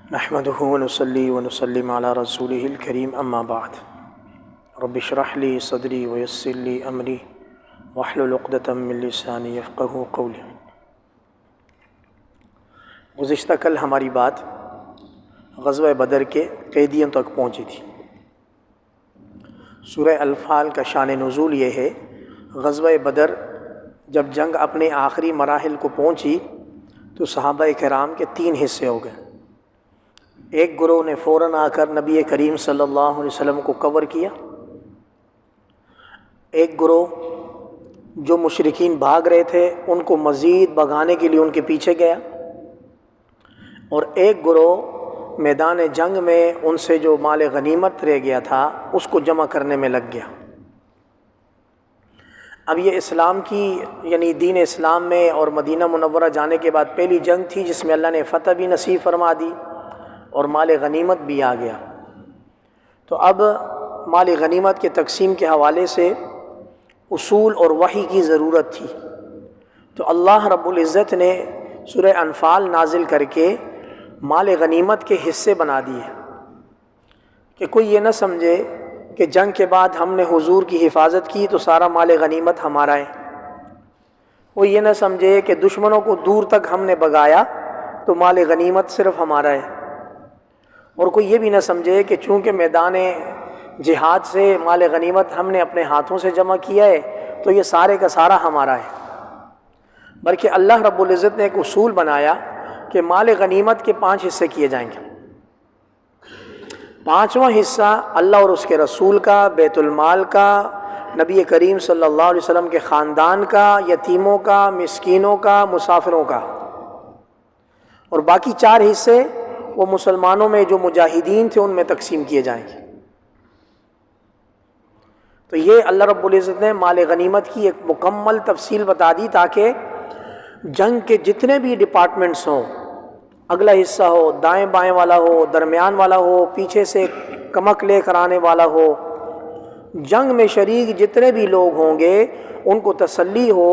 نحمده ونصلي ونسلم على رسوله الكريم اما بعد رب اشرح لي صدري ويسر لي امري واحلل عقدة من لساني يفقهوا قولي۔ گزشتہ کل ہماری بات غزوہ بدر کے قیدیوں تک پہنچی تھی۔ سورہ انفال کا شان نزول یہ ہے، غزوہ بدر جب جنگ اپنے آخری مراحل کو پہنچی تو صحابہ کرام کے 3 حصے ہو گئے۔ ایک گروہ نے فوراً آ کر نبی کریم صلی اللہ علیہ وسلم کو کور کیا، ایک گروہ جو مشرکین بھاگ رہے تھے ان کو مزید بھگانے کے لیے ان کے پیچھے گیا، اور ایک گروہ میدان جنگ میں ان سے جو مال غنیمت رہ گیا تھا اس کو جمع کرنے میں لگ گیا۔ اب یہ اسلام کی یعنی دین اسلام میں اور مدینہ منورہ جانے کے بعد پہلی جنگ تھی جس میں اللہ نے فتح بھی نصیب فرما دی اور مال غنیمت بھی آ گیا۔ تو اب مال غنیمت کے تقسیم کے حوالے سے اصول اور وحی کی ضرورت تھی، تو اللہ رب العزت نے سورہ انفال نازل کر کے مال غنیمت کے حصے بنا دیے کہ کوئی یہ نہ سمجھے کہ جنگ کے بعد ہم نے حضور کی حفاظت کی تو سارا مال غنیمت ہمارا ہے، کوئی یہ نہ سمجھے کہ دشمنوں کو دور تک ہم نے بھگایا تو مال غنیمت صرف ہمارا ہے، اور کوئی یہ بھی نہ سمجھے کہ چونکہ میدان جہاد سے مال غنیمت ہم نے اپنے ہاتھوں سے جمع کیا ہے تو یہ سارے کا سارا ہمارا ہے، بلکہ اللہ رب العزت نے ایک اصول بنایا کہ مال غنیمت کے 5 حصے کیے جائیں گے۔ 5واں حصہ اللہ اور اس کے رسول کا، بیت المال کا، نبی کریم صلی اللہ علیہ وسلم کے خاندان کا، یتیموں کا، مسکینوں کا، مسافروں کا، اور باقی 4 حصے وہ مسلمانوں میں جو مجاہدین تھے ان میں تقسیم کیے جائیں گے۔ تو یہ اللہ رب العزت نے مال غنیمت کی ایک مکمل تفصیل بتا دی تاکہ جنگ کے جتنے بھی ڈپارٹمنٹس ہوں، اگلا حصہ ہو، دائیں بائیں والا ہو، درمیان والا ہو، پیچھے سے کمک لے کر آنے والا ہو، جنگ میں شریک جتنے بھی لوگ ہوں گے ان کو تسلی ہو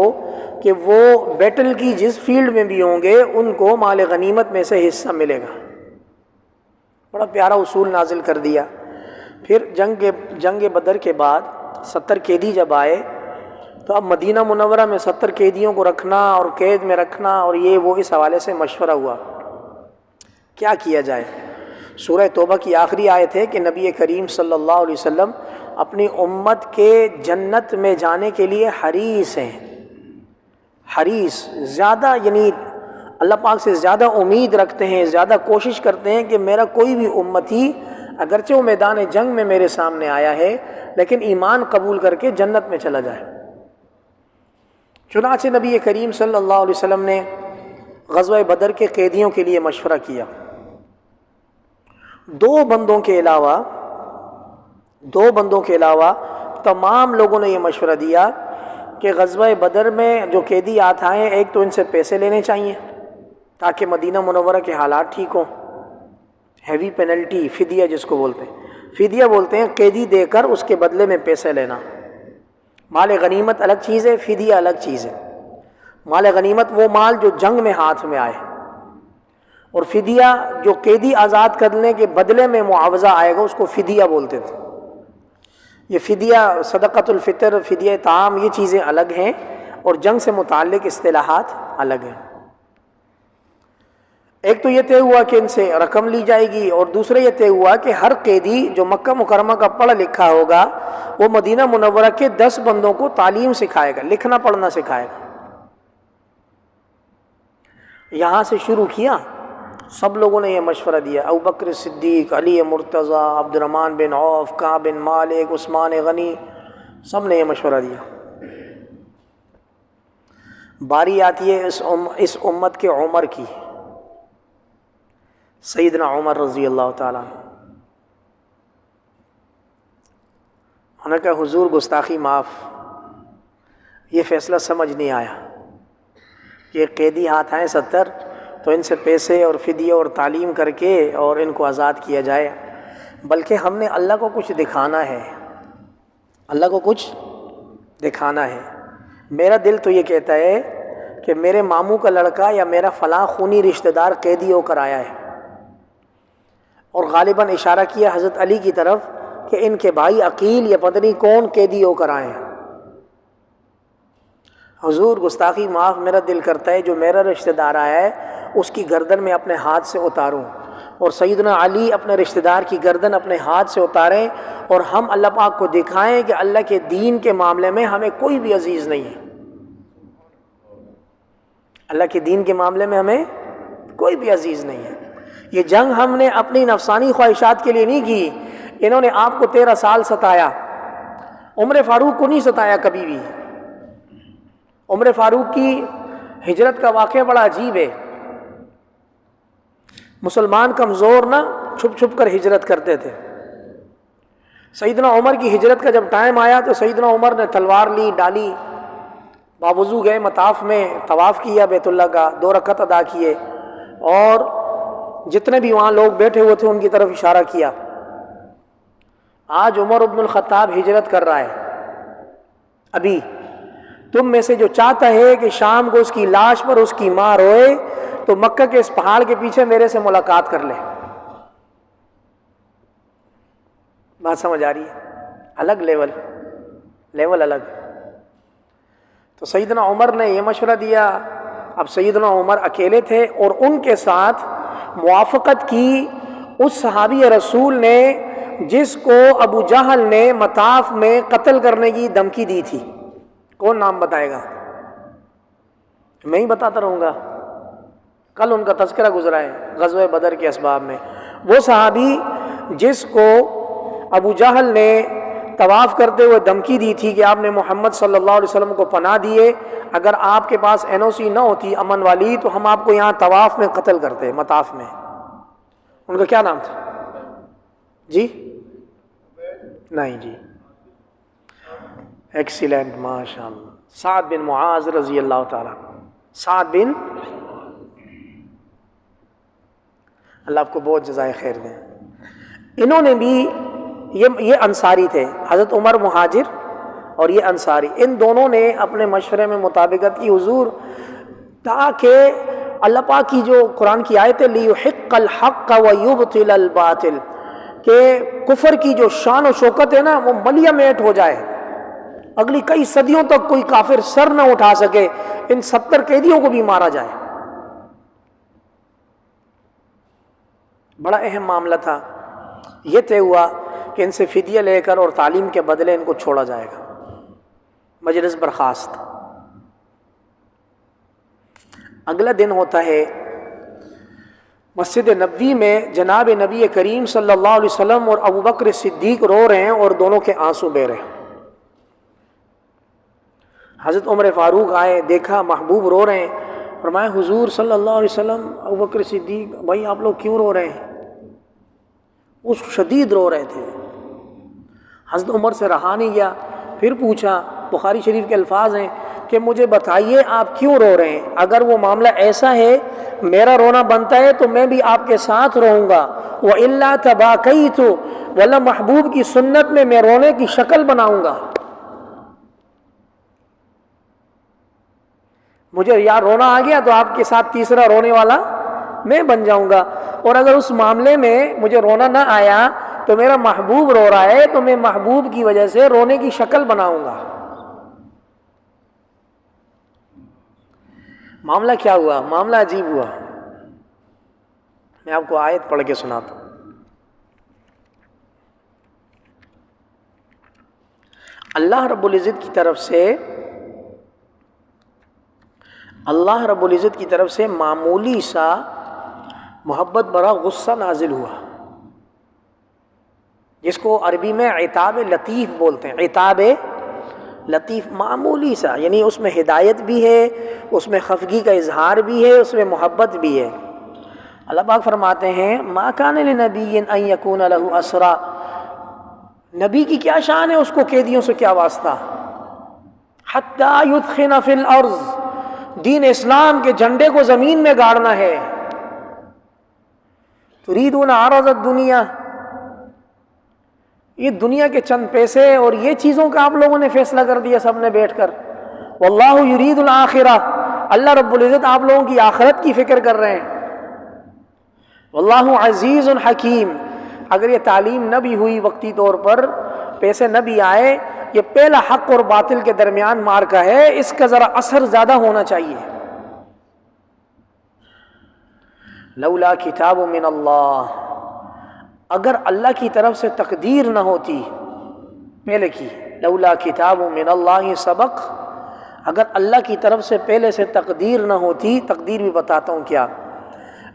کہ وہ بیٹل کی جس فیلڈ میں بھی ہوں گے ان کو مال غنیمت میں سے حصہ ملے گا۔ بڑا پیارا اصول نازل کر دیا۔ پھر جنگ بدر کے بعد 70 قیدی جب آئے تو اب مدینہ منورہ میں 70 قیدیوں کو رکھنا اور قید میں رکھنا اور یہ وہ، اس حوالے سے مشورہ ہوا کیا کیا جائے۔ سورہ توبہ کی آخری آیت ہے کہ نبی کریم صلی اللہ علیہ وسلم اپنی امت کے جنت میں جانے کے لیے حریص ہیں، حریص، زیادہ یعنی اللہ پاک سے زیادہ امید رکھتے ہیں، زیادہ کوشش کرتے ہیں کہ میرا کوئی بھی امتی اگرچہ وہ میدان جنگ میں میرے سامنے آیا ہے لیکن ایمان قبول کر کے جنت میں چلا جائے۔ چنانچہ نبی کریم صلی اللہ علیہ وسلم نے غزوہ بدر کے قیدیوں کے لیے مشورہ کیا۔ 2 بندوں کے علاوہ تمام لوگوں نے یہ مشورہ دیا کہ غزوہ بدر میں جو قیدی آئیں ایک تو ان سے پیسے لینے چاہیے تاکہ مدینہ منورہ کے حالات ٹھیک ہوں، ہیوی پینلٹی، فدیہ جس کو بولتے ہیں، فدیہ بولتے ہیں قیدی دے کر اس کے بدلے میں پیسے لینا۔ مال غنیمت الگ چیز ہے، فدیہ الگ چیز ہے۔ مال غنیمت وہ مال جو جنگ میں ہاتھ میں آئے، اور فدیہ جو قیدی آزاد کرنے کے بدلے میں معاوضہ آئے گا اس کو فدیہ بولتے تھے۔ یہ فدیہ، صدقۃ الفطر، فدیہ طعام، یہ چیزیں الگ ہیں اور جنگ سے متعلق اصطلاحات الگ ہیں۔ ایک تو یہ طے ہوا کہ ان سے رقم لی جائے گی، اور دوسرا یہ طے ہوا کہ ہر قیدی جو مکہ مکرمہ کا پڑھا لکھا ہوگا وہ مدینہ منورہ کے 10 بندوں کو تعلیم سکھائے گا، لکھنا پڑھنا سکھائے گا۔ یہاں سے شروع کیا، سب لوگوں نے یہ مشورہ دیا، ابوبکر صدیق، علی مرتضیٰ، عبد الرحمن بن عوف، کعب بن مالک، عثمان غنی، سب نے یہ مشورہ دیا۔ باری آتی ہے اس امت کے عمر کی، سیدنا عمر رضی اللہ تعالیٰ عنہ۔ انہوں نے کہا حضور گستاخی معاف، یہ فیصلہ سمجھ نہیں آیا، یہ قیدی ہاتھ آئیں 70 تو ان سے پیسے اور فدیہ اور تعلیم کر کے اور ان کو آزاد کیا جائے، بلکہ ہم نے اللہ کو کچھ دکھانا ہے، اللہ کو کچھ دکھانا ہے۔ میرا دل تو یہ کہتا ہے کہ میرے ماموں کا لڑکا یا میرا فلاں خونی رشتہ دار قیدی ہو کر آیا ہے، اور غالباً اشارہ کیا حضرت علی کی طرف کہ ان کے بھائی عقیل یا پتہ نہیں کون قیدی ہو کر آئے ہیں۔ حضور گستاخی معاف، میرا دل کرتا ہے جو میرا رشتہ دار آیا ہے اس کی گردن میں اپنے ہاتھ سے اتاروں، اور سیدنا علی اپنے رشتہ دار کی گردن اپنے ہاتھ سے اتاریں، اور ہم اللہ پاک کو دکھائیں کہ اللہ کے دین کے معاملے میں ہمیں کوئی بھی عزیز نہیں ہے۔ اللہ کے دین کے معاملے میں ہمیں کوئی بھی عزیز نہیں ہے۔ یہ جنگ ہم نے اپنی نفسانی خواہشات کے لیے نہیں کی۔ انہوں نے آپ کو 13 سال ستایا، عمر فاروق کو نہیں ستایا کبھی بھی۔ عمر فاروق کی ہجرت کا واقعہ بڑا عجیب ہے۔ مسلمان کمزور نہ چھپ چھپ کر ہجرت کرتے تھے۔ سیدنا عمر کی ہجرت کا جب ٹائم آیا تو سیدنا عمر نے تلوار لی، ڈالی، باوضو گئے مطاف میں، طواف کیا بیت اللہ کا، 2 رکعت ادا کیے، اور جتنے بھی وہاں لوگ بیٹھے ہوئے تھے ان کی طرف اشارہ کیا۔ آج عمر بن الخطاب ہجرت کر رہا ہے، ابھی تم میں سے جو چاہتا ہے کہ شام کو اس کی لاش پر اس کی ماں روئے تو مکہ کے اس پہاڑ کے پیچھے میرے سے ملاقات کر لے۔ بات سمجھ آ رہی ہے؟ الگ لیول الگ۔ تو سیدنا عمر نے یہ مشورہ دیا۔ اب سیدنا عمر اکیلے تھے اور ان کے ساتھ موافقت کی اس صحابی رسول نے جس کو ابو جہل نے مطاف میں قتل کرنے کی دھمکی دی تھی۔ کون نام بتائے گا؟ میں ہی بتاتا رہوں گا، کل ان کا تذکرہ گزرا ہے غزوہ بدر کے اسباب میں۔ وہ صحابی جس کو ابو جہل نے طواف کرتے ہوئے دھمکی دی تھی کہ آپ نے محمد صلی اللہ علیہ وسلم کو پناہ دیے، اگر آپ کے پاس NOC نہ ہوتی امن والی تو ہم آپ کو یہاں طواف میں قتل کرتے، مطاف میں۔ ان کا کیا نام تھا جی؟ نہیں جی، ایکسیلنٹ، ماشاء اللہ، سعد بن معاذ رضی اللہ تعالیٰ۔ سعد بن، اللہ آپ کو بہت جزائے خیر دیں۔ انہوں نے بھی یہ انصاری تھے، حضرت عمر مہاجر اور یہ انصاری، ان دونوں نے اپنے مشورے میں مطابقت کی حضور، تاکہ اللہ پاک کی جو قرآن کی آیت ہے لِيُحِقَّ الْحَقَّ وَيُبْطِلَ الْبَاطِلَ، کہ کفر کی جو شان و شوکت ہے نا وہ ملیہ میٹ ہو جائے، اگلی کئی صدیوں تک کوئی کافر سر نہ اٹھا سکے، ان 70 قیدیوں کو بھی مارا جائے۔ بڑا اہم معاملہ تھا۔ یہ طے ہوا کہ ان سے فدیہ لے کر اور تعلیم کے بدلے ان کو چھوڑا جائے گا۔ مجلس برخاست۔ اگلا دن ہوتا ہے، مسجد نبوی میں جناب نبی کریم صلی اللہ علیہ وسلم اور ابو بکر صدیق رو رہے ہیں اور دونوں کے آنسو بہہ رہے ہیں۔ حضرت عمر فاروق آئے، دیکھا محبوب رو رہے ہیں، فرمایا حضور صلی اللہ علیہ وسلم، ابو بکر صدیق، بھائی آپ لوگ کیوں رو رہے ہیں؟ وہ شدید رو رہے تھے۔ حضرت عمر سے رہا نہیں گیا، پھر پوچھا، بخاری شریف کے الفاظ ہیں کہ مجھے بتائیے آپ کیوں رو رہے ہیں؟ اگر وہ معاملہ ایسا ہے میرا رونا بنتا ہے تو میں بھی آپ کے ساتھ رہوں گا، وَإِلَّا تَبَاكَيْتُ، وَلَا محبوب کی سنت میں رونے کی شکل بناؤں گا۔ مجھے یا رونا آ گیا تو آپ کے ساتھ تیسرا رونے والا میں بن جاؤں گا، اور اگر اس معاملے میں مجھے رونا نہ آیا تو میرا محبوب رو رہا ہے تو میں محبوب کی وجہ سے رونے کی شکل بناؤں گا۔ معاملہ کیا ہوا؟ معاملہ عجیب ہوا۔ میں آپ کو آیت پڑھ کے سناتا ہوں۔ اللہ رب العزت کی طرف سے معمولی سا محبت بھرا غصہ نازل ہوا، جس کو عربی میں عتاب لطیف بولتے ہیں۔ عتاب لطیف، معمولی سا، یعنی اس میں ہدایت بھی ہے، اس میں خفگی کا اظہار بھی ہے، اس میں محبت بھی ہے۔ اللہ پاک فرماتے ہیں ما کان لنبی ان یکون لہ اسرا، نبی کی کیا شان ہے، اس کو قیدیوں سے کیا واسطہ، حتی یدخن فی الارض، دین اسلام کے جھنڈے کو زمین میں گاڑنا ہے۔ تریدون عرض الدنیا، یہ دنیا کے چند پیسے اور یہ چیزوں کا آپ لوگوں نے فیصلہ کر دیا سب نے بیٹھ کر۔ واللہ یرید الآخرہ، اللہ رب العزت آپ لوگوں کی آخرت کی فکر کر رہے ہیں۔ واللہ عزیز حکیم، اگر یہ تعلیم نہ بھی ہوئی وقتی طور پر، پیسے نہ بھی آئے، یہ پہلا حق اور باطل کے درمیان معرکہ ہے، اس کا ذرا اثر زیادہ ہونا چاہیے۔ لولا کتاب من اللہ، اگر اللہ کی طرف سے تقدیر نہ ہوتی، پہلے کی لولا کتاب من اللہ سبق، اگر اللہ کی طرف سے پہلے سے تقدیر نہ ہوتی، تقدیر بھی بتاتا ہوں کیا،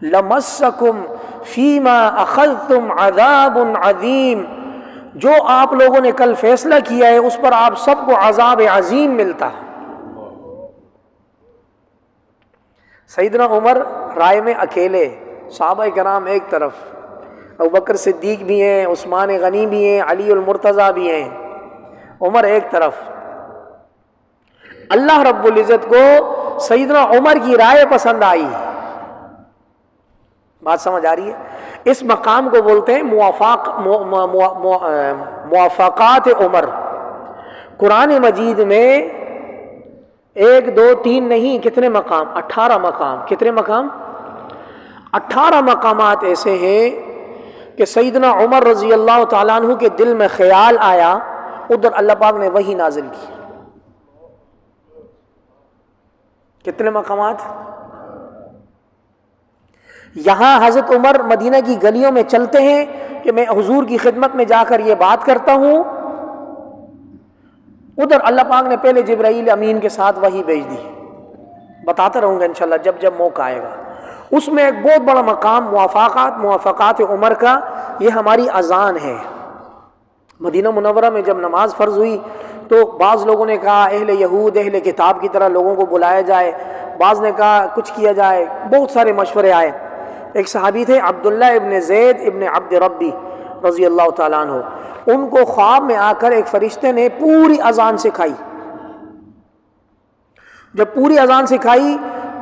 لمسکم فیما اخذتم عذاب عظیم، جو آپ لوگوں نے کل فیصلہ کیا ہے اس پر آپ سب کو عذاب عظیم ملتا۔ سیدنا عمر رائے میں اکیلے، صحابہ کرام ایک طرف، ابوبکر صدیق بھی ہیں، عثمان غنی بھی ہیں، علی المرتضیٰ بھی ہیں، عمر ایک طرف۔ اللہ رب العزت کو سیدنا عمر کی رائے پسند آئی۔ بات سمجھ آ رہی ہے؟ اس مقام کو بولتے ہیں موافقات عمر۔ قرآن مجید میں 1 2 3 نہیں، کتنے مقام؟ 18 مقام۔ کتنے مقام؟ 18 مقامات ایسے ہیں کہ سیدنا عمر رضی اللہ تعالیٰ عنہ کے دل میں خیال آیا، ادھر اللہ پاک نے وحی نازل کی۔ کتنے مقامات؟ یہاں حضرت عمر مدینہ کی گلیوں میں چلتے ہیں کہ میں حضور کی خدمت میں جا کر یہ بات کرتا ہوں، ادھر اللہ پاک نے پہلے جبرائیل امین کے ساتھ وحی بھیج دی۔ بتاتا رہوں گا انشاءاللہ جب جب موقع آئے گا۔ اس میں ایک بہت بڑا مقام موافقات عمر کا، یہ ہماری اذان ہے۔ مدینہ منورہ میں جب نماز فرض ہوئی تو بعض لوگوں نے کہا اہل یہود اہل کتاب کی طرح لوگوں کو بلایا جائے، بعض نے کہا کچھ کیا جائے، بہت سارے مشورے آئے۔ ایک صحابی تھے عبداللہ ابن زید ابن عبد ربی رضی اللہ تعالیٰ عنہ، ان کو خواب میں آ کر ایک فرشتے نے پوری اذان سکھائی۔ جب پوری اذان سکھائی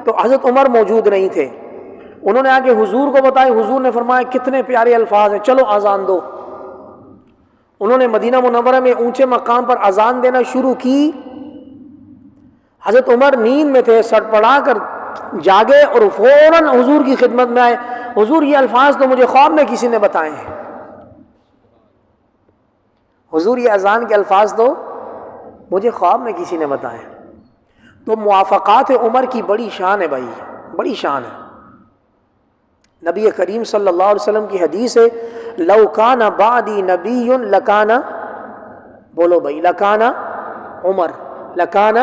تو حضرت عمر موجود نہیں تھے، انہوں نے آ کے حضور کو بتائی، حضور نے فرمایا کتنے پیارے الفاظ ہیں، چلو اذان دو۔ انہوں نے مدینہ منورہ میں اونچے مقام پر اذان دینا شروع کی۔ حضرت عمر نیند میں تھے، سر پڑا کر جاگے اور فوراً حضور کی خدمت میں آئے، حضور یہ الفاظ تو مجھے خواب میں کسی نے بتائے ہیں، حضور یہ اذان کے الفاظ تو مجھے خواب میں کسی نے بتائے ہیں۔ تو موافقات عمر کی بڑی شان ہے بھائی، بڑی شان ہے۔ نبی کریم صلی اللہ علیہ وسلم کی حدیث ہے، لو کان بعدی نبی لکان، بولو بھائی، لکان عمر، لکان،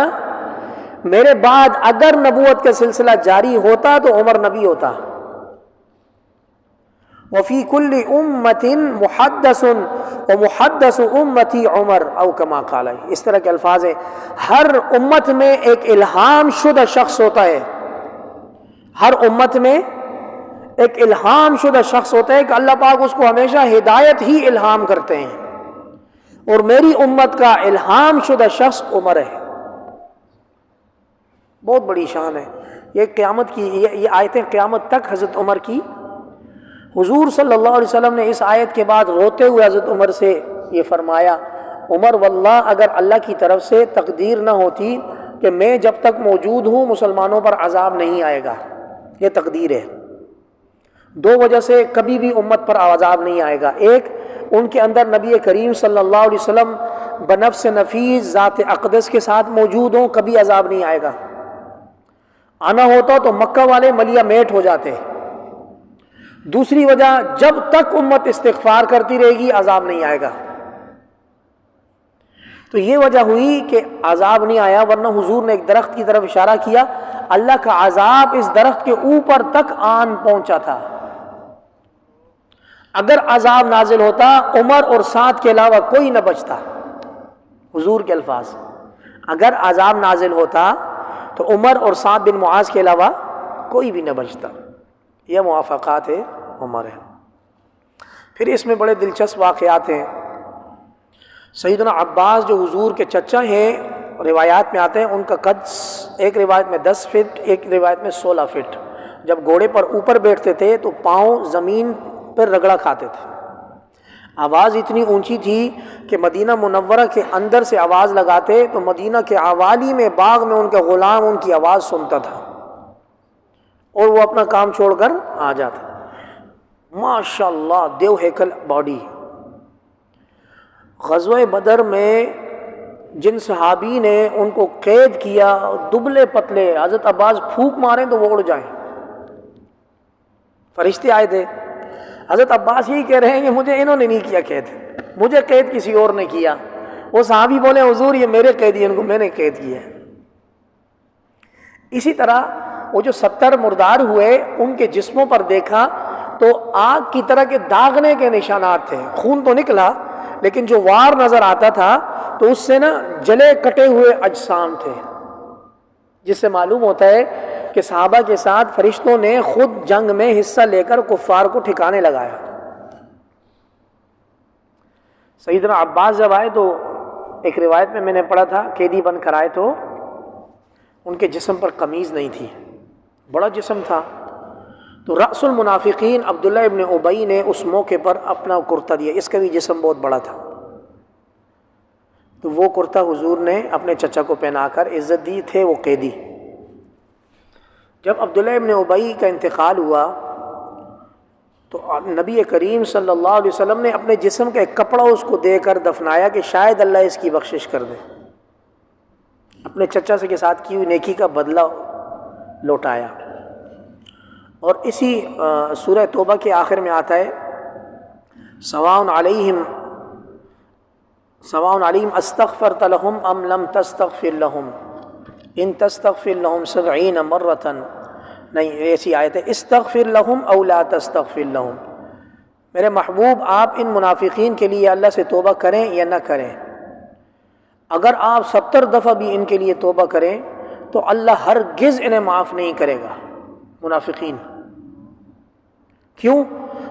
میرے بعد اگر نبوت کا سلسلہ جاری ہوتا تو عمر نبی ہوتا۔ وفی کل امت محدث ومحدث امتی عمر او کما قال، اس طرح کے الفاظ ہیں۔ ہر امت میں ایک الہام شدہ شخص ہوتا ہے، ہر امت میں ایک الہام شدہ شخص ہوتا ہے کہ اللہ پاک اس کو ہمیشہ ہدایت ہی الہام کرتے ہیں، اور میری امت کا الہام شدہ شخص عمر ہے۔ بہت بڑی شان ہے یہ، قیامت کی یہ آیتیں قیامت تک حضرت عمر کی۔ حضور صلی اللہ علیہ وسلم نے اس آیت کے بعد روتے ہوئے حضرت عمر سے یہ فرمایا، عمر واللہ اگر اللہ کی طرف سے تقدیر نہ ہوتی کہ میں جب تک موجود ہوں مسلمانوں پر عذاب نہیں آئے گا، یہ تقدیر ہے۔ 2 وجہ سے کبھی بھی امت پر عذاب نہیں آئے گا۔ ایک، ان کے اندر نبی کریم صلی اللہ علیہ وسلم بنفس نفیس ذات اقدس کے ساتھ موجود ہوں، کبھی عذاب نہیں آئے گا۔ آنا ہوتا تو مکہ والے ملیا میٹ ہو جاتے۔ دوسری وجہ، جب تک امت استغفار کرتی رہے گی عذاب نہیں آئے گا۔ تو یہ وجہ ہوئی کہ عذاب نہیں آیا، ورنہ حضور نے ایک درخت کی طرف اشارہ کیا، اللہ کا عذاب اس درخت کے اوپر تک آن پہنچا تھا۔ اگر عذاب نازل ہوتا عمر اور سعد کے علاوہ کوئی نہ بچتا، حضور کے الفاظ، اگر عذاب نازل ہوتا تو عمر اور سعد بن معاذ کے علاوہ کوئی بھی نہ بچتا۔ یہ موافقات عمر ہے۔ پھر اس میں بڑے دلچسپ واقعات ہیں۔ سیدنا عباس جو حضور کے چچا ہیں، روایات میں آتے ہیں ان کا قد ایک روایت میں 10 فٹ، ایک روایت میں 16 فٹ۔ جب گھوڑے پر اوپر بیٹھتے تھے تو پاؤں زمین پر رگڑا کھاتے تھے۔ آواز اتنی اونچی تھی کہ مدینہ منورہ کے اندر سے آواز لگاتے تو مدینہ کے عوالی میں باغ میں ان کے غلام ان کی آواز سنتا تھا اور وہ اپنا کام چھوڑ کر آ جاتا۔ ماشاء اللہ دیو ہیکل باڈی. غزوہ بدر میں جن صحابی نے ان کو قید کیا، دبلے پتلے، حضرت عباس پھونک ماریں تو وہ اڑ جائیں. فرشتے آئے تھے، حضرت عباس یہی کہہ رہے ہیں کہ مجھے انہوں نے نہیں کیا قید، مجھے قید کسی اور نے کیا. وہ صحابی بولے حضور یہ میرے قیدی، ان کو میں نے قید کیا. اسی طرح وہ جو 70 مردار ہوئے ان کے جسموں پر دیکھا تو آگ کی طرح کے داغنے کے نشانات تھے. خون تو نکلا لیکن جو وار نظر آتا تھا تو اس سے نا جلے کٹے ہوئے اجسام تھے، جس سے معلوم ہوتا ہے کہ صحابہ کے ساتھ فرشتوں نے خود جنگ میں حصہ لے کر کفار کو ٹھکانے لگایا. سیدنا عباس جب آئے تو ایک روایت میں نے پڑھا تھا قیدی بن کر آئے تو ان کے جسم پر قمیض نہیں تھی، بڑا جسم تھا. تو رأس المنافقین عبداللہ ابن ابی نے اس موقع پر اپنا کرتا دیا، اس کا بھی جسم بہت بڑا تھا. تو وہ کرتا حضور نے اپنے چچا کو پہنا کر عزت دی، تھے وہ قیدی. جب عبداللہ ابن ابی کا انتقال ہوا تو نبی کریم صلی اللہ علیہ وسلم نے اپنے جسم کا ایک کپڑا اس کو دے کر دفنایا کہ شاید اللہ اس کی بخشش کر دے. اپنے چچا سے کے ساتھ کی ہوئی نیکی کا بدلہ لوٹایا. اور اسی سورہ توبہ کے آخر میں آتا ہے سواء علیہم استغفرت لہم ام لم تستغفر لہم ان تستغفر لہم 70 مرۃ، نہیں ایسی آیت ہے استغفر لہم او لا تستغفر لہم. میرے محبوب آپ ان منافقین کے لیے اللہ سے توبہ کریں یا نہ کریں، اگر آپ 70 دفعہ بھی ان کے لیے توبہ کریں تو اللہ ہرگز انہیں معاف نہیں کرے گا. منافقین کیوں؟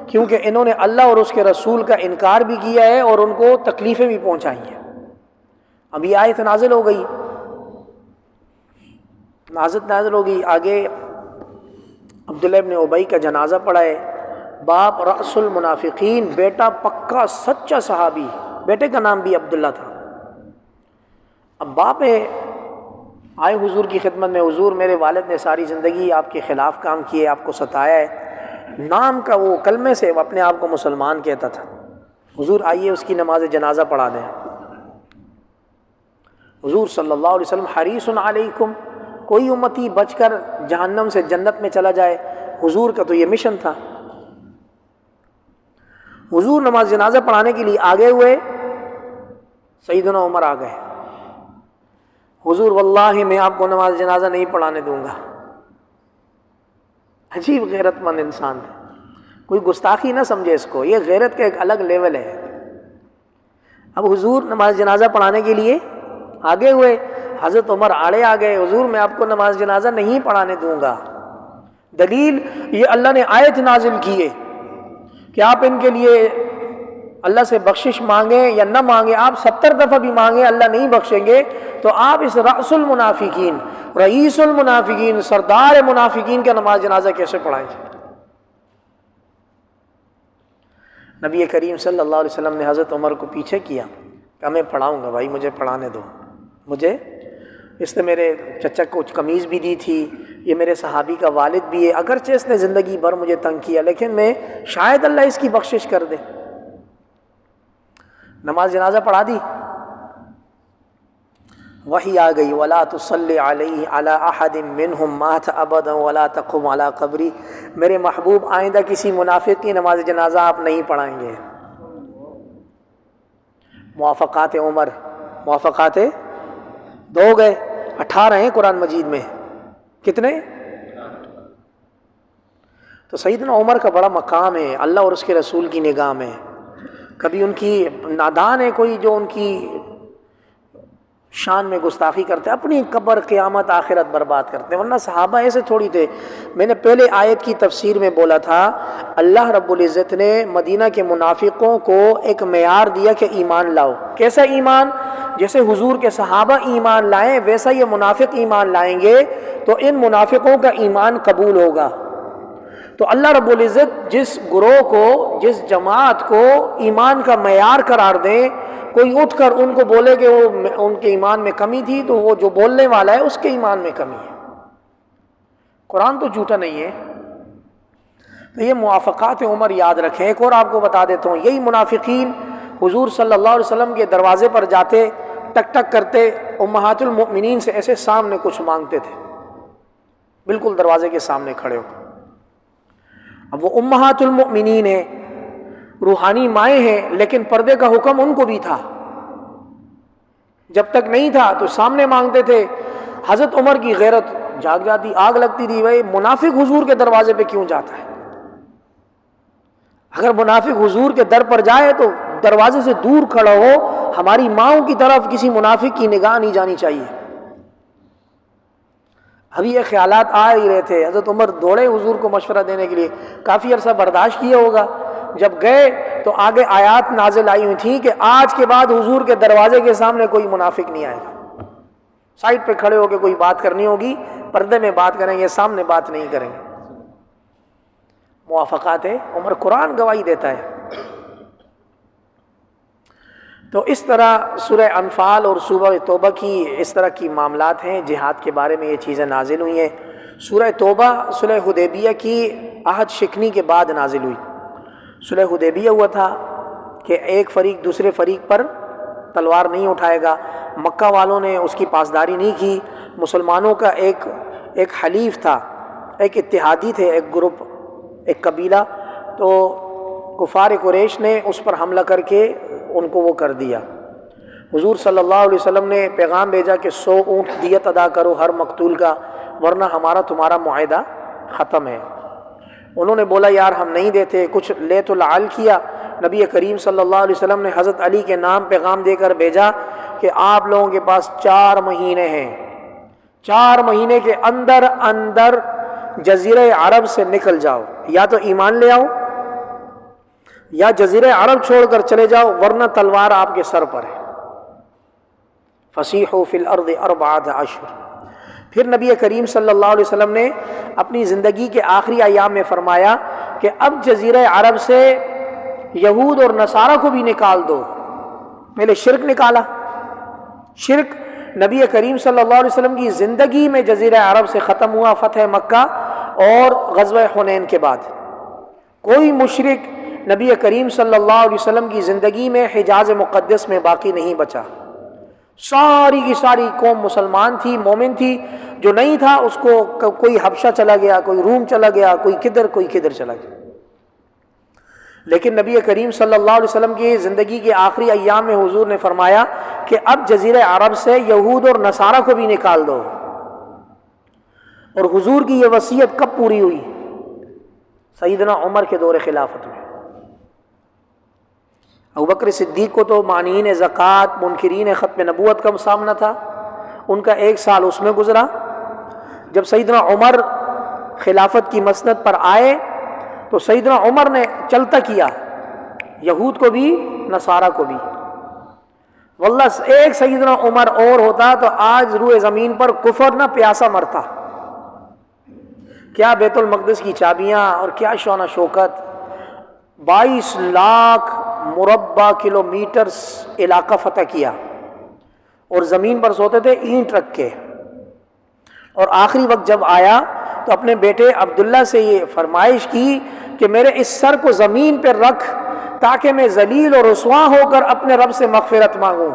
کیونکہ انہوں نے اللہ اور اس کے رسول کا انکار بھی کیا ہے اور ان کو تکلیفیں بھی پہنچائی ہیں. اب یہ آیت نازل ہو گئی، نازل ہو گئی. آگے عبداللہ ابن ابی کا جنازہ پڑا ہے. باپ رأس المنافقین، بیٹا پکا سچا صحابی، بیٹے کا نام بھی عبداللہ تھا. اب باپ آئے حضور کی خدمت میں، حضور میرے والد نے ساری زندگی آپ کے خلاف کام کیے، آپ کو ستایا ہے. نام کا وہ کلمے سے وہ اپنے آپ کو مسلمان کہتا تھا. حضور آئیے اس کی نماز جنازہ پڑھا دیں. حضور صلی اللہ علیہ وسلم حریص علیکم، کوئی امتی بچ کر جہنم سے جنت میں چلا جائے، حضور کا تو یہ مشن تھا. حضور نماز جنازہ پڑھانے کے لیے آگے ہوئے، سیدنا عمر آ گئے. حضور واللہ میں آپ کو نماز جنازہ نہیں پڑھانے دوں گا. عجیب غیرت مند انسان تھے، کوئی گستاخی نہ سمجھے اس کو، یہ غیرت کا ایک الگ لیول ہے. اب حضور نماز جنازہ پڑھانے کے لیے آگے ہوئے، حضرت عمر آڑے آ گئے، حضور میں آپ کو نماز جنازہ نہیں پڑھانے دوں گا. دلیل یہ اللہ نے آیت نازل کی ہے کہ آپ ان کے لیے اللہ سے بخشش مانگیں یا نہ مانگیں، آپ 70 دفعہ بھی مانگیں اللہ نہیں بخشیں گے. تو آپ اس رأس المنافقین، رئیس المنافقین، سردار منافقین کا نماز جنازہ کیسے پڑھائیں گے؟ نبی کریم صلی اللہ علیہ وسلم نے حضرت عمر کو پیچھے کیا کہ میں پڑھاؤں گا بھائی، مجھے پڑھانے دو. مجھے اس نے میرے چچا کو قمیض بھی دی تھی، یہ میرے صحابی کا والد بھی ہے، اگرچہ اس نے زندگی بھر مجھے تنگ کیا لیکن میں شاید اللہ اس کی بخشش کر دے. نماز جنازہ پڑھا دی، وحی آ گئی وَلَا تُصَلِّ عَلَيْهِ عَلَىٰ أَحَدٍ مِّنْهُمْ مَاتَ أَبَدًا وَلَا تَقُمْ عَلَىٰ قَبْرِهِ. میرے محبوب آئندہ کسی منافق کی نماز جنازہ آپ نہیں پڑھائیں گے. موافقات عمر، موافقات 2 گئے، 18 ہیں قرآن مجید میں. کتنے؟ تو سیدنا عمر کا بڑا مقام ہے اللہ اور اس کے رسول کی نگاہ میں. کبھی ان کی نادان ہے کوئی جو ان کی شان میں گستاخی کرتے، اپنی قبر قیامت آخرت برباد کرتے ہیں، ورنہ صحابہ ایسے تھوڑی تھے. میں نے پہلے آیت کی تفسیر میں بولا تھا اللہ رب العزت نے مدینہ کے منافقوں کو ایک معیار دیا کہ ایمان لاؤ. کیسا ایمان؟ جیسے حضور کے صحابہ ایمان لائیں ویسا یہ منافق ایمان لائیں گے تو ان منافقوں کا ایمان قبول ہوگا. تو اللہ رب العزت جس گروہ کو، جس جماعت کو ایمان کا معیار قرار دیں، کوئی اٹھ کر ان کو بولے کہ وہ ان کے ایمان میں کمی تھی تو وہ جو بولنے والا ہے اس کے ایمان میں کمی ہے. قرآن تو جھوٹا نہیں ہے. تو یہ موافقات عمر یاد رکھیں۔ ایک اور آپ کو بتا دیتا ہوں، یہی منافقین حضور صلی اللہ علیہ وسلم کے دروازے پر جاتے، ٹک ٹک کرتے، امہات المؤمنین سے ایسے سامنے کچھ مانگتے تھے، بالکل دروازے کے سامنے کھڑے ہو۔ اب وہ امہات المؤمنین ہیں، روحانی مائیں ہیں، لیکن پردے کا حکم ان کو بھی تھا، جب تک نہیں تھا تو سامنے مانگتے تھے۔ حضرت عمر کی غیرت جاگ جاتی، آگ لگتی تھی، بھائی منافق حضور کے دروازے پہ کیوں جاتا ہے؟ اگر منافق حضور کے در پر جائے تو دروازے سے دور کھڑا ہو، ہماری ماؤں کی طرف کسی منافق کی نگاہ نہیں جانی چاہیے۔ ابھی یہ خیالات آ ہی رہے تھے، حضرت عمر دوڑے حضور کو مشورہ دینے کے لیے، کافی عرصہ برداشت کیا ہوگا۔ جب گئے تو آگے آیات نازل آئی ہوئی تھیں کہ آج کے بعد حضور کے دروازے کے سامنے کوئی منافق نہیں آئے گا، سائڈ پہ کھڑے ہو کے کوئی بات کرنی ہوگی، پردے میں بات کریں گے، سامنے بات نہیں کریں گے۔ موافقات عمر، قرآن گواہی دیتا ہے۔ تو اس طرح سورہ انفال اور سورہ توبہ کی اس طرح کی معاملات ہیں، جہاد کے بارے میں یہ چیزیں نازل ہوئی ہیں۔ سورہ توبہ صلح حدیبیہ کی عہد شکنی کے بعد نازل ہوئی۔ صلح حدیبیہ ہوا تھا کہ ایک فریق دوسرے فریق پر تلوار نہیں اٹھائے گا، مکہ والوں نے اس کی پاسداری نہیں کی، مسلمانوں کا ایک حلیف تھا، ایک اتحادی تھے، ایک گروپ، ایک قبیلہ، تو کفار قریش نے اس پر حملہ کر کے ان کو وہ کر دیا۔ حضور صلی اللہ علیہ وسلم نے پیغام بھیجا کہ 100 اونٹ دیت ادا کرو ہر مقتول کا، ورنہ ہمارا تمہارا معاہدہ ختم ہے۔ انہوں نے بولا یار ہم نہیں دیتے، کچھ لیت العال کیا۔ نبی کریم صلی اللہ علیہ وسلم نے حضرت علی کے نام پیغام دے کر بھیجا کہ آپ لوگوں کے پاس 4 مہینے ہیں، 4 مہینے کے اندر اندر جزیرہ عرب سے نکل جاؤ، یا تو ایمان لے آؤ یا جزیرہ عرب چھوڑ کر چلے جاؤ، ورنہ تلوار آپ کے سر پر ہے۔ فسیحوا فی الارض 4 اشہر۔ پھر نبی کریم صلی اللہ علیہ وسلم نے اپنی زندگی کے آخری ایام میں فرمایا کہ اب جزیرہ عرب سے یہود اور نصارہ کو بھی نکال دو۔ پہلے شرک نکالا، شرک نبی کریم صلی اللہ علیہ وسلم کی زندگی میں جزیرہ عرب سے ختم ہوا فتح مکہ اور غزوہ حنین کے بعد۔ کوئی مشرک نبی کریم صلی اللہ علیہ وسلم کی زندگی میں حجاز مقدس میں باقی نہیں بچا، ساری کی ساری قوم مسلمان تھی، مومن تھی، جو نہیں تھا اس کو کوئی حبشہ چلا گیا، کوئی روم چلا گیا، کوئی کدھر چلا گیا۔ لیکن نبی کریم صلی اللہ علیہ وسلم کی زندگی کے آخری ایام میں حضور نے فرمایا کہ اب جزیرہ عرب سے یہود اور نصارہ کو بھی نکال دو۔ اور حضور کی یہ وصیت کب پوری ہوئی؟ سیدنا عمر کے دور خلافت میں۔ ابوبکر صدیق کو تو مانعین زکوٰۃ، منکرین ختم نبوت کا سامنا تھا، ان کا 1 سال اس میں گزرا۔ جب سیدنا عمر خلافت کی مسند پر آئے تو سیدنا عمر نے چلتا کیا، یہود کو بھی نصارہ کو بھی۔ واللہ ایک سیدنا عمر اور ہوتا تو آج روئے زمین پر کفر نہ پیاسا مرتا۔ کیا بیت المقدس کی چابیاں اور کیا شان و شوکت، 22 لاکھ مربع کلومیٹر علاقہ فتح کیا، اور زمین پر سوتے تھے اینٹ رکھ کے۔ اور آخری وقت جب آیا تو اپنے بیٹے عبداللہ سے یہ فرمائش کی کہ میرے اس سر کو زمین پر رکھ تاکہ میں ذلیل اور رسوا ہو کر اپنے رب سے مغفرت مانگوں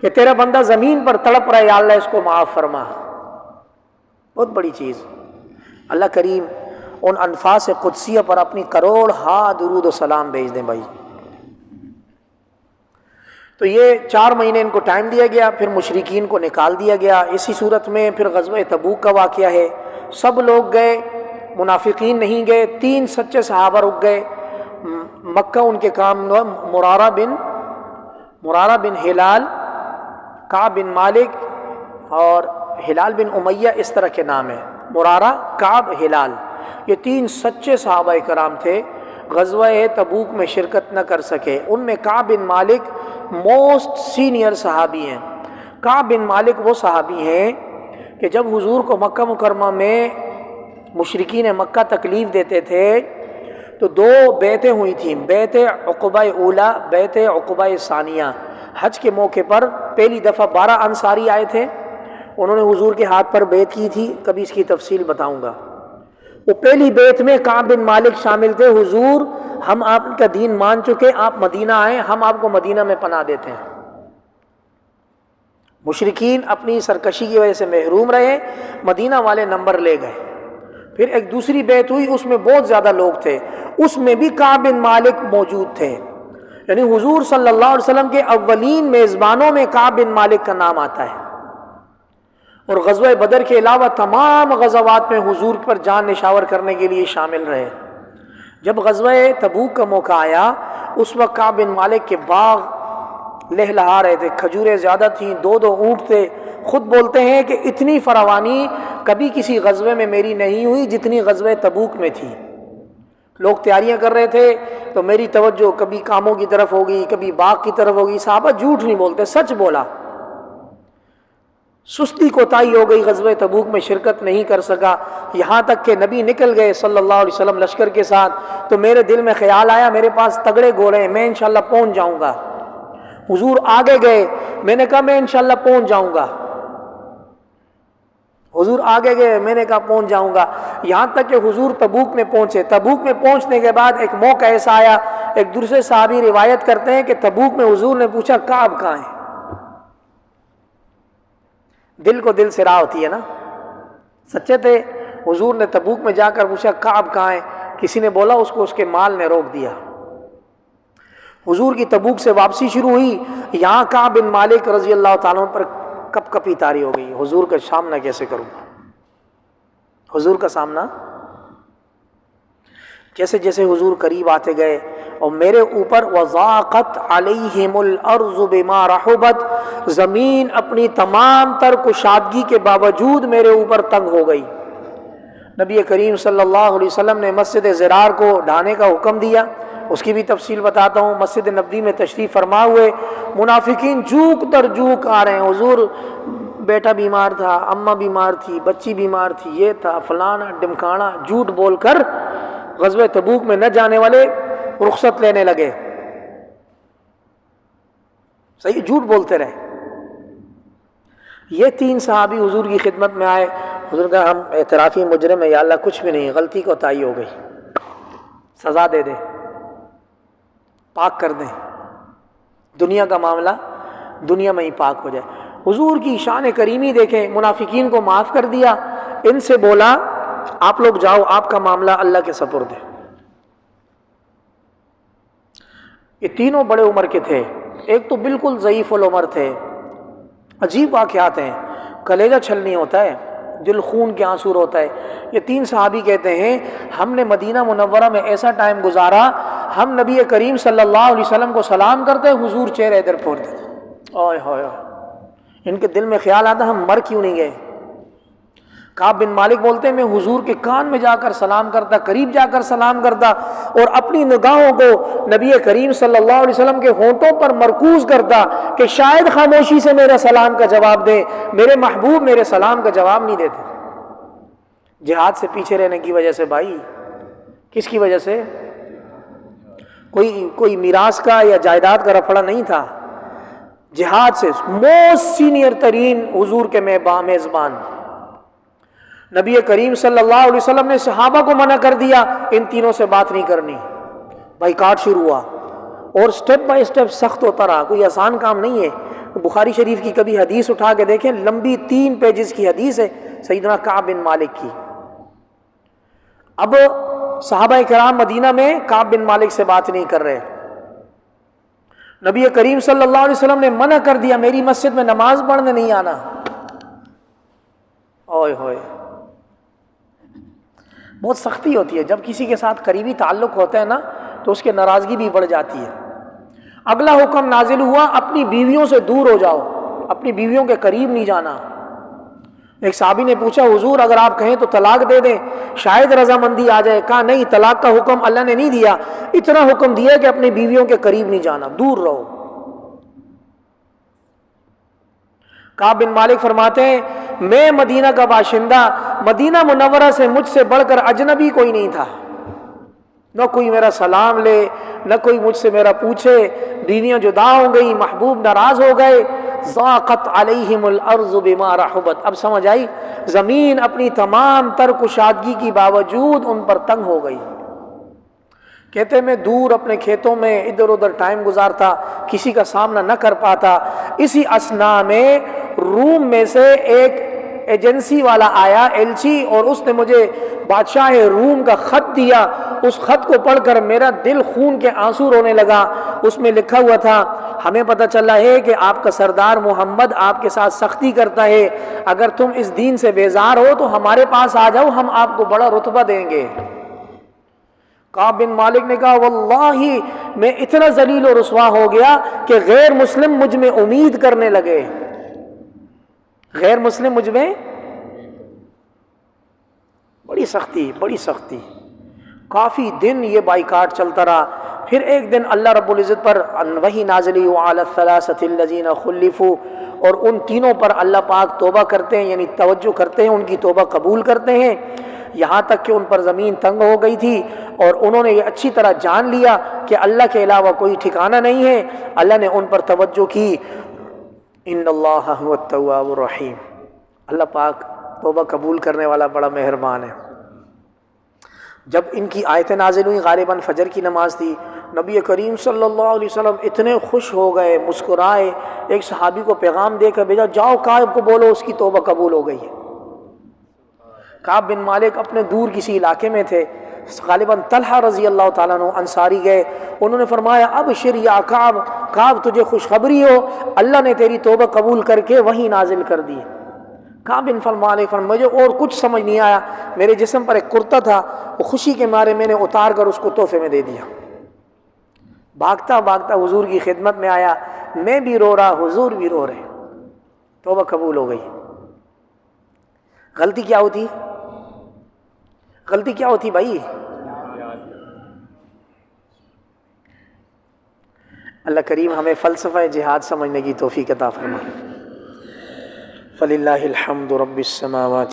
کہ تیرا بندہ زمین پر تڑپ رہا ہے، یا اللہ اس کو معاف فرما۔ بہت بڑی چیز۔ اللہ کریم ان انفاس قدسیہ پر اپنی کروڑ درود و سلام بھیج دیں بھائی۔ تو یہ 4 مہینے ان کو ٹائم دیا گیا، پھر مشرکین کو نکال دیا گیا۔ اسی صورت میں پھر غزوہ تبوک کا واقعہ ہے، سب لوگ گئے، منافقین نہیں گئے، 3 سچے صحابہ رک گئے مکہ۔ ان کے کام مرارہ بن ہلال، کعب بن مالک اور ہلال بن امیہ، اس طرح کے نام ہیں، مرارہ، کعب، ہلال، یہ 3 سچے صحابہ کرام تھے، غزوہ تبوک میں شرکت نہ کر سکے۔ ان میں کعب بن مالک موسٹ سینئر صحابی ہیں۔ کعب بن مالک وہ صحابی ہیں کہ جب حضور کو مکہ مکرمہ میں مشرکین مکہ تکلیف دیتے تھے تو 2 بیعتیں ہوئی تھیں، بیعت عقبہ اولا، بیعت عقبہ ثانیہ۔ حج کے موقع پر پہلی دفعہ 12 انصاری آئے تھے، انہوں نے حضور کے ہاتھ پر بیعت کی تھی، کبھی اس کی تفصیل بتاؤں گا۔ وہ پہلی بیعت میں کعب بن مالک شامل تھے، حضور ہم آپ کا دین مان چکے، آپ مدینہ آئیں، ہم آپ کو مدینہ میں پناہ دیتے ہیں۔ مشرکین اپنی سرکشی کی وجہ سے محروم رہے، مدینہ والے نمبر لے گئے۔ پھر ایک دوسری بیعت ہوئی، اس میں بہت زیادہ لوگ تھے، اس میں بھی کعب بن مالک موجود تھے، یعنی حضور صلی اللہ علیہ وسلم کے اولین میزبانوں میں کعب بن مالک کا نام آتا ہے۔ اور غزوہ بدر کے علاوہ تمام غزوات میں حضور پر جان نشاور کرنے کے لیے شامل رہے۔ جب غزوہ تبوک کا موقع آیا، اس وقت کعب بن مالک کے باغ لہلہا رہے تھے، کھجوریں زیادہ تھیں، 2 اونٹ تھے۔ خود بولتے ہیں کہ اتنی فراوانی کبھی کسی غزوے میں میری نہیں ہوئی جتنی غزوہ تبوک میں تھی۔ لوگ تیاریاں کر رہے تھے تو میری توجہ کبھی کاموں کی طرف ہوگی، کبھی باغ کی طرف ہوگی۔ صحابہ جھوٹ نہیں بولتے، سچ بولا۔ سستی کوتاہی ہو گئی، غزوہ تبوک میں شرکت نہیں کر سکا، یہاں تک کہ نبی نکل گئے صلی اللہ علیہ وسلم لشکر کے ساتھ، تو میرے دل میں خیال آیا میرے پاس تگڑے گھوڑے ہیں، میں انشاءاللہ پہنچ جاؤں گا۔ حضور آگے گئے، میں نے کہا میں انشاءاللہ پہنچ جاؤں گا۔ حضور آگے گئے، میں نے کہا پہنچ جاؤں گا، یہاں تک کہ حضور تبوک میں پہنچے۔ تبوک میں پہنچنے کے بعد ایک موقع ایسا آیا، ایک دوسرے صحابی روایت کرتے ہیں کہ تبوک میں حضور نے پوچھا کعب کہاں ہے؟ دل کو دل سے راہ ہوتی ہے نا، سچے تھے۔ حضور نے تبوک میں جا کر پوچھا کعب کہاں ہے؟ کسی نے بولا اس کو اس کے مال نے روک دیا۔ حضور کی تبوک سے واپسی شروع ہوئی، یہاں کعب بن مالک رضی اللہ تعالیٰ پر کپ کپی طاری ہو گئی، حضور کا سامنا کیسے کروں؟ حضور کا سامنا جیسے جیسے حضور قریب آتے گئے اور میرے اوپر وضاقت علیہم الارض بما رحبت، زمین اپنی تمام تر کشادگی کے باوجود میرے اوپر تنگ ہو گئی۔ نبی کریم صلی اللہ علیہ وسلم نے مسجد زرار کو ڈھانے کا حکم دیا، اس کی بھی تفصیل بتاتا ہوں۔ مسجد نبوی میں تشریف فرما ہوئے، منافقین جوک در جوک آ رہے ہیں، حضور بیٹا بیمار تھا، اماں بیمار تھی، بچی بیمار تھی، یہ تھا فلانا ڈمکانا، جھوٹ بول کر غزوہ تبوک میں نہ جانے والے رخصت لینے لگے۔ صحیح، جھوٹ بولتے رہے۔ یہ 3 صحابی حضور کی خدمت میں آئے، حضور کہا ہم اعترافی مجرم ہیں، یا اللہ کچھ بھی نہیں، غلطی کوتاہی ہو گئی، سزا دے دے، پاک کر دیں، دنیا کا معاملہ دنیا میں ہی پاک ہو جائے۔ حضور کی شان کریمی دیکھیں، منافقین کو معاف کر دیا، ان سے بولا آپ لوگ جاؤ، آپ کا معاملہ اللہ کے سپرد ہے۔ یہ تینوں بڑے عمر کے تھے، ایک تو بالکل ضعیف العمر تھے۔ عجیب واقعات ہیں، کلیجہ چھلنی ہوتا ہے، دل خون کے آنسو ہوتا ہے۔ یہ 3 صحابی کہتے ہیں ہم نے مدینہ منورہ میں ایسا ٹائم گزارا، ہم نبی کریم صلی اللہ علیہ وسلم کو سلام کرتے، حضور چہرے ادھر پھوڑ دیتے۔ اوئے ہوئے، ان کے دل میں خیال آتا ہم مر کیوں نہیں گئے۔ کعب بن مالک بولتے ہیں میں حضور کے کان میں جا کر سلام کرتا، قریب جا کر سلام کرتا، اور اپنی نگاہوں کو نبی کریم صلی اللہ علیہ وسلم کے ہونٹوں پر مرکوز کرتا کہ شاید خاموشی سے میرے سلام کا جواب دیں، میرے محبوب میرے سلام کا جواب نہیں دیتے۔ جہاد سے پیچھے رہنے کی وجہ سے بھائی، کس کی وجہ سے؟ کوئی میراث کا یا جائیداد کا رفڑا نہیں تھا، جہاد سے موسٹ سینئر ترین حضور کے میزبان نبی کریم صلی اللہ علیہ وسلم نے صحابہ کو منع کر دیا ان تینوں سے بات نہیں کرنی، بائیکاٹ شروع ہوا، اور سٹیپ بائی سٹیپ سخت ہوتا رہا، کوئی آسان کام نہیں ہے۔ بخاری شریف کی کبھی حدیث اٹھا کے دیکھیں، لمبی 3 پیجز کی حدیث ہے سیدنا کعب بن مالک کی۔ اب صحابہ کرام مدینہ میں کعب بن مالک سے بات نہیں کر رہے، نبی کریم صلی اللہ علیہ وسلم نے منع کر دیا میری مسجد میں نماز پڑھنے نہیں آنا۔ اوئے ہوئے، بہت سختی ہوتی ہے جب کسی کے ساتھ قریبی تعلق ہوتا ہے نا، تو اس کے ناراضگی بھی بڑھ جاتی ہے۔ اگلا حکم نازل ہوا اپنی بیویوں سے دور ہو جاؤ، اپنی بیویوں کے قریب نہیں جانا۔ ایک صحابی نے پوچھا حضور اگر آپ کہیں تو طلاق دے دیں، شاید رضامندی آ جائے۔ کہا نہیں، طلاق کا حکم اللہ نے نہیں دیا، اتنا حکم دیا کہ اپنی بیویوں کے قریب نہیں جانا، دور رہو۔ کعب بن مالک فرماتے ہیں میں مدینہ کا باشندہ، مدینہ منورہ سے مجھ سے بڑھ کر اجنبی کوئی نہیں تھا، نہ کوئی میرا سلام لے، نہ کوئی مجھ سے میرا پوچھے۔ بیویاں جدا ہو گئی، محبوب ناراض ہو گئے، ضاقت علیہم الارض بما رحبت، اب سمجھ آئی، زمین اپنی تمام تر کشادگی کی باوجود ان پر تنگ ہو گئی۔ کہتے میں دور اپنے کھیتوں میں ادھر ادھر ٹائم گزارتا، کسی کا سامنا نہ کر پاتا، اسی اثنا میں روم میں سے ایک ایجنسی والا آیا، ایلچی، اور اس نے مجھے بادشاہ روم کا خط دیا۔ اس خط کو پڑھ کر میرا دل خون کے آنسو رونے لگا۔ اس میں لکھا ہوا تھا، ہمیں پتہ چلا ہے کہ آپ کا سردار محمد آپ کے ساتھ سختی کرتا ہے، اگر تم اس دین سے بیزار ہو تو ہمارے پاس آ جاؤ، ہم آپ کو بڑا رتبہ دیں گے۔ کعب بن مالک نے کہا واللہ میں اتنا ذلیل و رسوا ہو گیا کہ غیر مسلم مجھ میں امید کرنے لگے، غیر مسلم مجھ میں، بڑی سختی، بڑی سختی۔ کافی دن یہ بائیکاٹ چلتا رہا۔ پھر ایک دن اللہ رب العزت پر وحی نازل ہوئی وعلی الثلاثة الذین خلفوا، اور ان تینوں پر اللہ پاک توبہ کرتے ہیں، یعنی توجہ کرتے ہیں، ان کی توبہ قبول کرتے ہیں، یہاں تک کہ ان پر زمین تنگ ہو گئی تھی اور انہوں نے یہ اچھی طرح جان لیا کہ اللہ کے علاوہ کوئی ٹھکانہ نہیں ہے۔ اللہ نے ان پر توجہ کی، ان اللہ هو التواب الرحیم، اللہ پاک توبہ قبول کرنے والا بڑا مہربان ہے۔ جب ان کی آیتیں نازل ہوئی، غالباً فجر کی نماز تھی، نبی کریم صلی اللہ علیہ وسلم اتنے خوش ہو گئے، مسکرائے، ایک صحابی کو پیغام دے کر بھیجا، جاؤ کعب کو بولو اس کی توبہ قبول ہو گئی ہے۔ کعب بن مالک اپنے دور کسی علاقے میں تھے، غالباً طلحہ رضی اللہ تعالیٰ عنہ انصاری گئے، انہوں نے فرمایا ابشر یا کعب، کعب تجھے خوشخبری ہو، اللہ نے تیری توبہ قبول کر کے وحی نازل کر دی۔ کعب بن مالک فرمایا مجھے اور کچھ سمجھ نہیں آیا، میرے جسم پر ایک کرتا تھا، وہ خوشی کے مارے میں نے اتار کر اس کو تحفے میں دے دیا۔ بھاگتا بھاگتا حضور کی خدمت میں آیا، میں بھی رو رہا، حضور بھی رو رہے، توبہ قبول ہو گئی۔ غلطی کیا ہوتی؟ غلطی کیا ہوتی بھائی؟ اللہ کریم ہمیں فلسفہ جہاد سمجھنے کی توفیق عطا فرمائے۔ فللہ الحمد رب السماوات